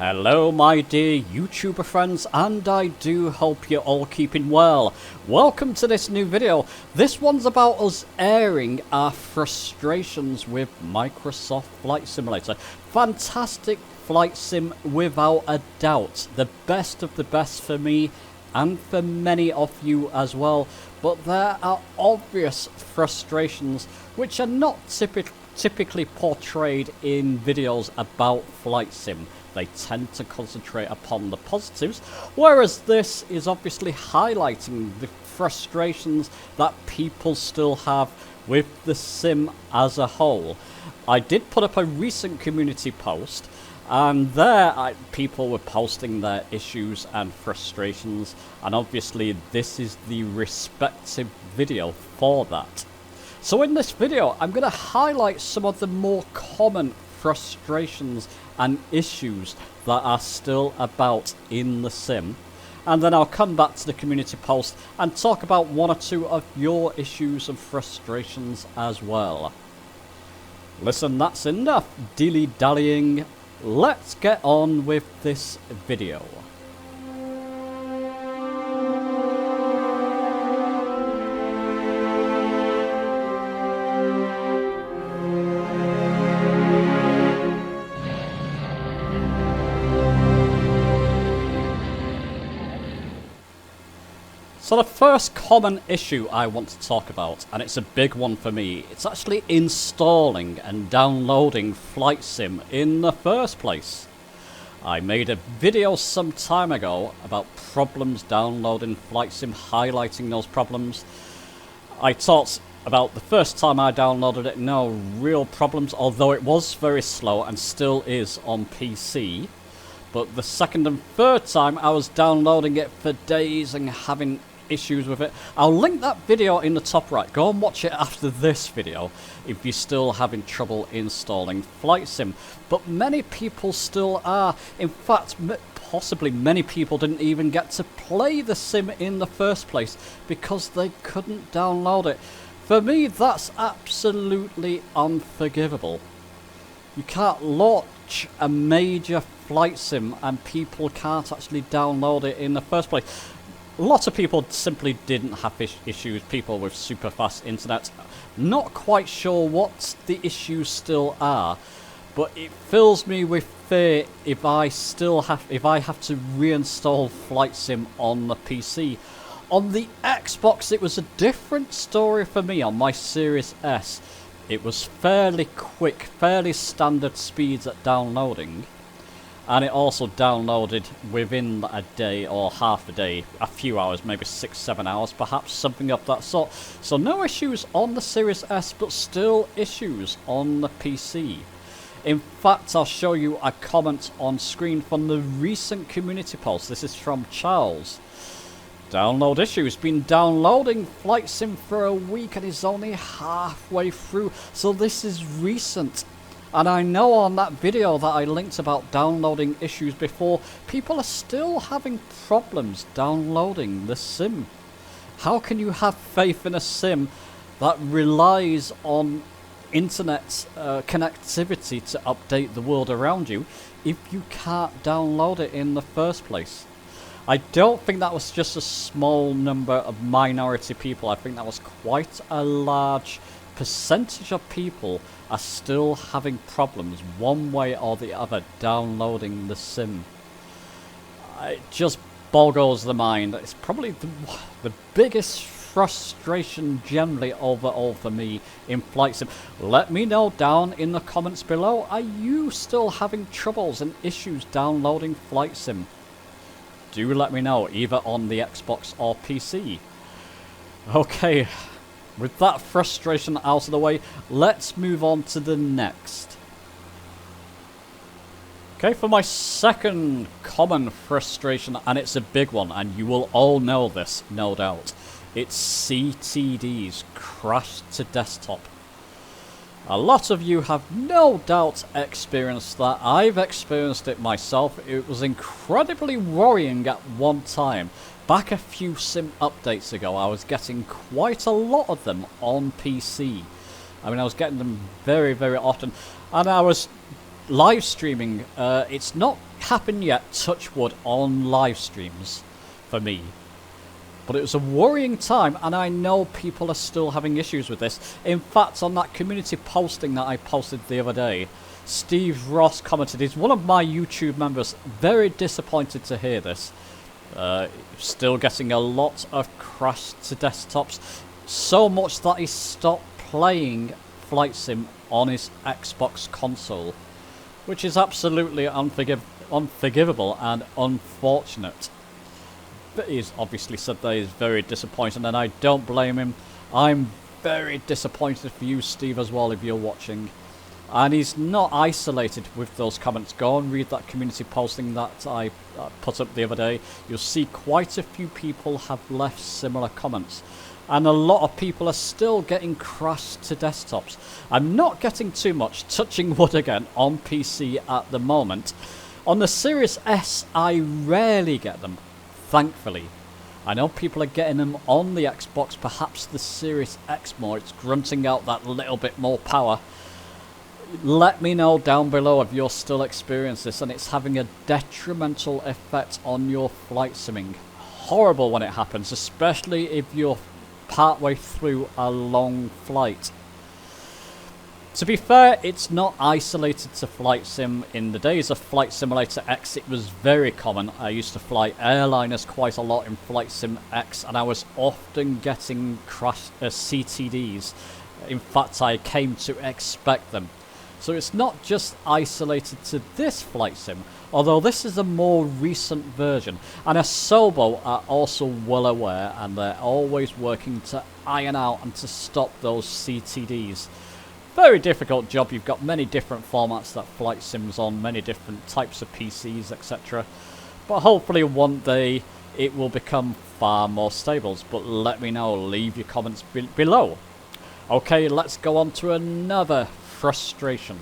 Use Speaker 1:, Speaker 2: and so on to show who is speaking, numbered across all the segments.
Speaker 1: Hello my dear YouTuber friends, and I do hope you're all keeping well. Welcome to this new video. This one's about us airing our frustrations with Microsoft Flight Simulator. Fantastic flight sim without a doubt. The best of the best for me and for many of you as well. But there are obvious frustrations which are not typically portrayed in videos about flight sim. They tend to concentrate upon the positives, whereas this is obviously highlighting the frustrations that people still have with the sim as a whole. I did put up a recent community post, and there people were posting their issues and frustrations, and obviously this is the respective video for that. So in this video, I'm going to highlight some of the more common frustrations and issues that are still about in the sim, and then I'll come back to the community post and talk about one or two of your issues and frustrations as well. Listen, that's enough dilly-dallying. Let's get on with this video. So the first common issue I want to talk about, and it's a big one for me, it's actually installing and downloading Flight Sim in the first place. I made a video some time ago about problems downloading Flight Sim, highlighting those problems. I talked about the first time I downloaded it, no real problems, although it was very slow and still is on PC. But the second and third time I was downloading it for days and having issues with it. I'll link that video in the top right. Go and watch it after this video if you're still having trouble installing Flight Sim. But many people still are. In fact, possibly many people didn't even get to play the sim in the first place because they couldn't download it. For me, that's absolutely unforgivable. You can't launch a major flight sim and people can't actually download it in the first place. A lot of people simply didn't have issues, people with super fast internet. Not quite sure what the issues still are, but it fills me with fear if I have to reinstall Flight Sim on the PC. On the Xbox it was a different story for me. On my Series S it was fairly quick, fairly standard speeds at downloading. And it also downloaded within a day or half a day, a few hours, maybe 6-7 hours perhaps, something of that sort. So no issues on the Series S, but still issues on the PC. In fact, I'll show you a comment on screen from the recent community post. This is from Charles. Download issues. Been downloading Flight Sim for a week and is only halfway through. So this is recent. And I know on that video that I linked about downloading issues before, people are still having problems downloading the sim. How can you have faith in a sim that relies on internet connectivity to update the world around you if you can't download it in the first place? I don't think that was just a small number of minority people. I think that was quite a large percentage of people are still having problems one way or the other downloading the sim. It just boggles the mind. It's probably the biggest frustration generally overall for me in Flight Sim. Let me know down in the comments below, are you still having troubles and issues downloading Flight Sim? Do let me know, either on the Xbox or PC. Okay. With that frustration out of the way, let's move on to the next. Okay, for my second common frustration, and it's a big one, and you will all know this, no doubt. It's CTDs, crash to desktop. A lot of you have no doubt experienced that. I've experienced it myself. It was incredibly worrying at one time. Back a few sim updates ago, I was getting quite a lot of them on PC. I mean, I was getting them very, very often. And I was live streaming. It's not happened yet, touch wood, on live streams for me. But it was a worrying time, and I know people are still having issues with this. In fact, on that community posting that I posted the other day, Steve Ross commented, he's one of my YouTube members, very disappointed to hear this. Still getting a lot of crash to desktops, so much that he stopped playing Flight Sim on his Xbox console, which is absolutely unforgivable and unfortunate. But he's obviously said that he's very disappointed, and I don't blame him. I'm very disappointed for you, Steve, as well, if you're watching. And he's not isolated with those comments. Go and read that community posting that I put up the other day. You'll see quite a few people have left similar comments. And a lot of people are still getting crashed to desktops. I'm not getting too much, touching wood again, on PC at the moment. On the Series S, I rarely get them, thankfully. I know people are getting them on the Xbox, perhaps the Series X more. It's grunting out that little bit more power. Let me know down below if you're still experiencing this and it's having a detrimental effect on your flight simming. Horrible when it happens, especially if you're partway through a long flight. To be fair, it's not isolated to Flight Sim. In the days of Flight Simulator X, it was very common. I used to fly airliners quite a lot in Flight Sim X, and I was often getting crash CTDs. In fact, I came to expect them. So it's not just isolated to this Flight Sim, although this is a more recent version. And Asobo are also well aware, and they're always working to iron out and to stop those CTDs. Very difficult job. You've got many different formats that Flight Sim's on, many different types of PCs, etc. But hopefully one day it will become far more stable. But let me know, leave your comments below. Okay, let's go on to another frustration.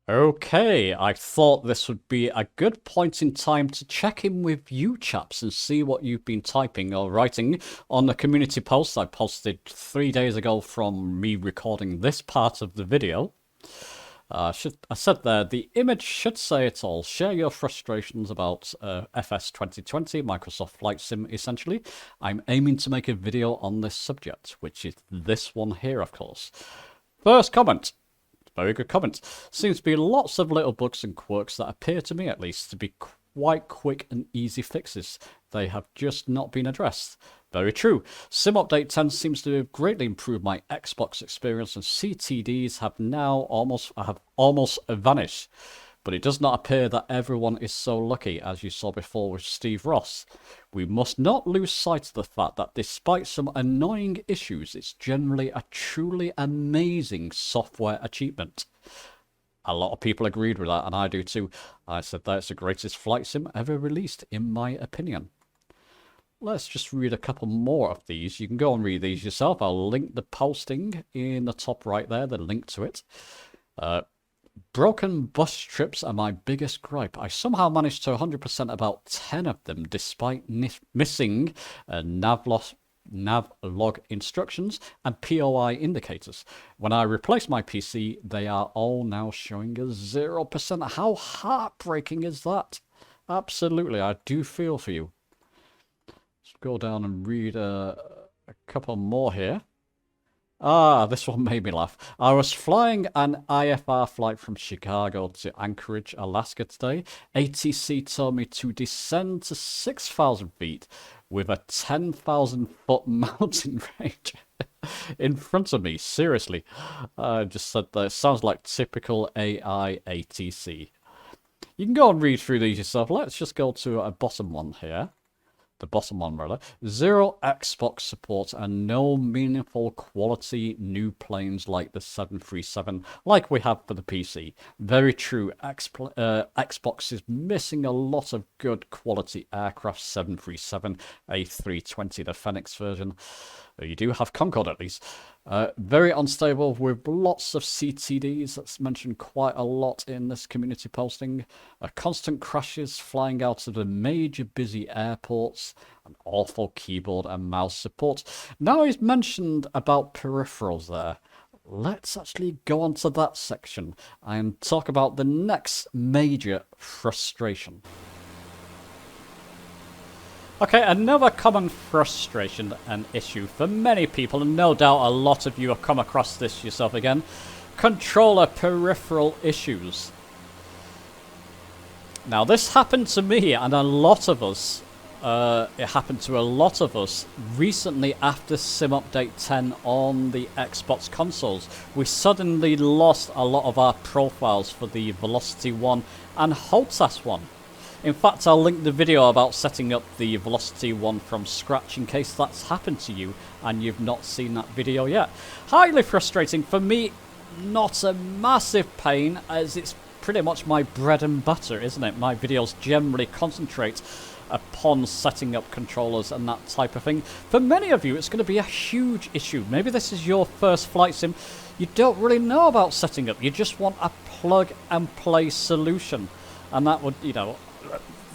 Speaker 1: Okay, I thought this would be a good point in time to check in with you chaps and see what you've been typing or writing on the community post I posted 3 days ago from me recording this part of the video. I said there, the image should say it all. Share your frustrations about FS2020, Microsoft Flight Sim, essentially. I'm aiming to make a video on this subject, which is this one here, of course. First comment. Very good comment. Seems to be lots of little bugs and quirks that appear to me, at least, to be quite quick and easy fixes. They have just not been addressed. Very true. Sim Update 10 seems to have greatly improved my Xbox experience, and CTDs have now almost vanished. But it does not appear that everyone is so lucky, as you saw before with Steve Ross. We must not lose sight of the fact that despite some annoying issues, it's generally a truly amazing software achievement. A lot of people agreed with that, and I do too. I said that it's the greatest flight sim ever released, in my opinion. Let's just read a couple more of these. You can go and read these yourself. I'll link the posting in the top right there, the link to it. Broken bus trips are my biggest gripe. I somehow managed to 100% about 10 of them despite missing nav log instructions and POI indicators. When I replace my PC, they are all now showing a 0%. How heartbreaking is that? Absolutely, I do feel for you. Let's go down and read a couple more here. This one made me laugh. I was flying an IFR flight from Chicago to Anchorage, Alaska today. ATC told me to descend to 6,000 feet with a 10,000 foot mountain range in front of me. Seriously. I just said that. It sounds like typical AI ATC. You can go and read through these yourself. Let's just go to a bottom one here. The bottom one, rather. Zero Xbox support and no meaningful quality new planes like the 737, like we have for the PC. Very true. Xbox is missing a lot of good quality aircraft. 737, A320, the Phoenix version. You do have Concorde at least. Very unstable with lots of CTDs. That's mentioned quite a lot in this community posting. Constant crashes flying out of the major busy airports. An awful keyboard and mouse support. Now he's mentioned about peripherals there. let's actually go on to that section and talk about the next major frustration. Okay, another common frustration and issue for many people, and no doubt a lot of you have come across this yourself again, controller peripheral issues. Now this happened to me and a lot of us, it happened to a lot of us recently after Sim Update 10 on the Xbox consoles. We suddenly lost a lot of our profiles for the Velocity 1 and Holtas 1. In fact, I'll link the video about setting up the Velocity 1 from scratch in case that's happened to you and you've not seen that video yet. Highly frustrating. For me, not a massive pain, as it's pretty much my bread and butter, isn't it? My videos generally concentrate upon setting up controllers and that type of thing. For many of you, it's going to be a huge issue. Maybe this is your first flight sim. You don't really know about setting up. You just want a plug and play solution. And that would, you know,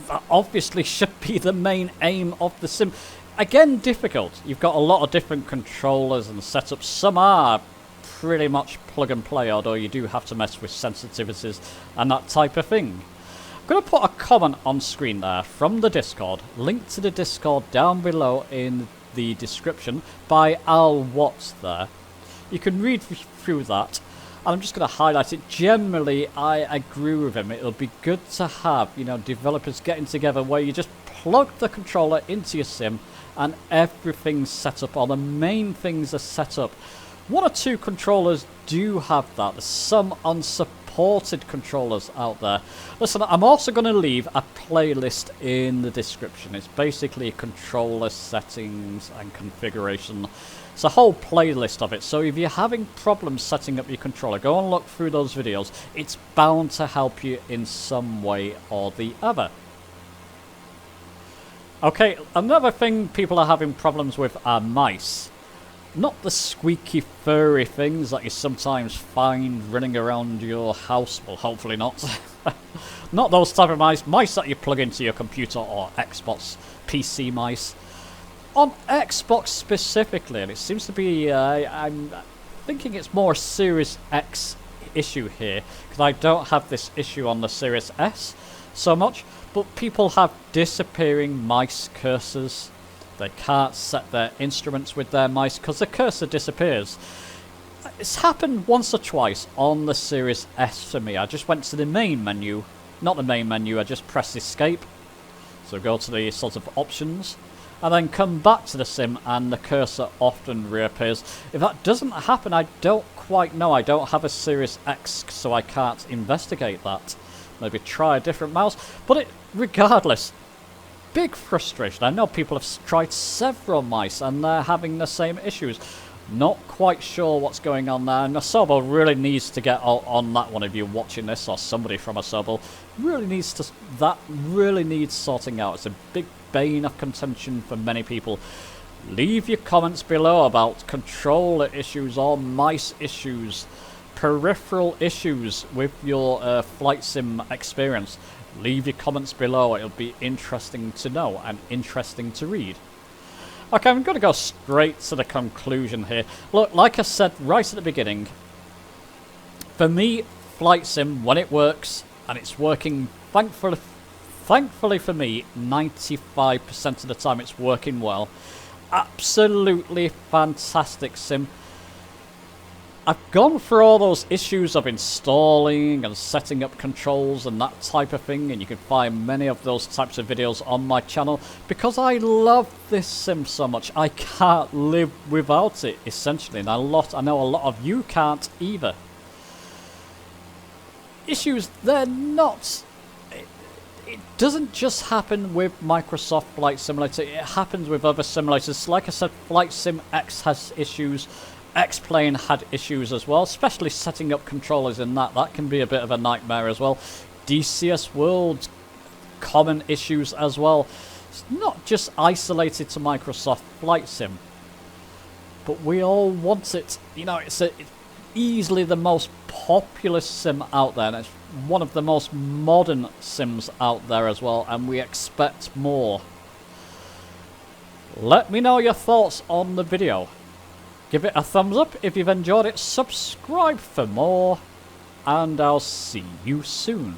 Speaker 1: that obviously should be the main aim of the sim. Again, difficult. You've got a lot of different controllers and setups. Some are pretty much plug and play, although you do have to mess with sensitivities and that type of thing. I'm going to put a comment on screen there from the Discord. Link to the Discord down below in the description by Al Watts there. You can read through that. I'm just going to highlight it. Generally, I agree with him. It'll be good to have, you know, developers getting together where you just plug the controller into your sim and everything's set up, or the main things are set up. One or two controllers do have that. There's some unsupported controllers out there. Listen, I'm also going to leave a playlist in the description. It's basically controller settings and configuration. It's a whole playlist of it, so if you're having problems setting up your controller, go and look through those videos. It's bound to help you in some way or the other. Okay, another thing people are having problems with are mice. Not the squeaky furry things that you sometimes find running around your house. Well, hopefully not. Not those type of mice. Mice that you plug into your computer or Xbox PC mice. On Xbox specifically, and it seems to be, I'm thinking it's more a Series X issue here, because I don't have this issue on the Series S so much, but people have disappearing mice cursors. They can't set their instruments with their mice because the cursor disappears. It's happened once or twice on the Series S for me. I just went to the main menu, not the main menu, I just pressed escape. So go to the sort of options, and then come back to the sim and the cursor often reappears. If that doesn't happen, I don't quite know. I don't have a Series X, so I can't investigate that. Maybe try a different mouse. But regardless, big frustration. I know people have tried several mice and they're having the same issues. Not quite sure what's going on there. And Asobo really needs to get on that one. If you're watching this, or somebody from Asobo really needs to, that really needs sorting out. It's a big bane of contention for many people. Leave your comments below about controller issues or mice issues, peripheral issues with your flight sim experience. Leave your comments below. It'll be interesting to know and interesting to read. Okay, I'm going to go straight to the conclusion here. Look, like I said right at the beginning, for me, flight sim, when it works, and it's working, thankfully for me, 95% of the time it's working well. Absolutely fantastic sim. I've gone through all those issues of installing and setting up controls and that type of thing, and you can find many of those types of videos on my channel because I love this sim so much. I can't live without it, essentially, and I know a lot of you can't either. Issues, they're not... It doesn't just happen with Microsoft Flight Simulator, it happens with other simulators. Like I said, Flight Sim X has issues. X-Plane had issues as well, especially setting up controllers in that. That can be a bit of a nightmare as well. DCS World, common issues as well. It's not just isolated to Microsoft Flight Sim, but we all want it. You know, it's easily the most popular sim out there, and it's one of the most modern sims out there as well, and we expect more. Let me know your thoughts on the video. Give it a thumbs up if you've enjoyed it, subscribe for more, and I'll see you soon.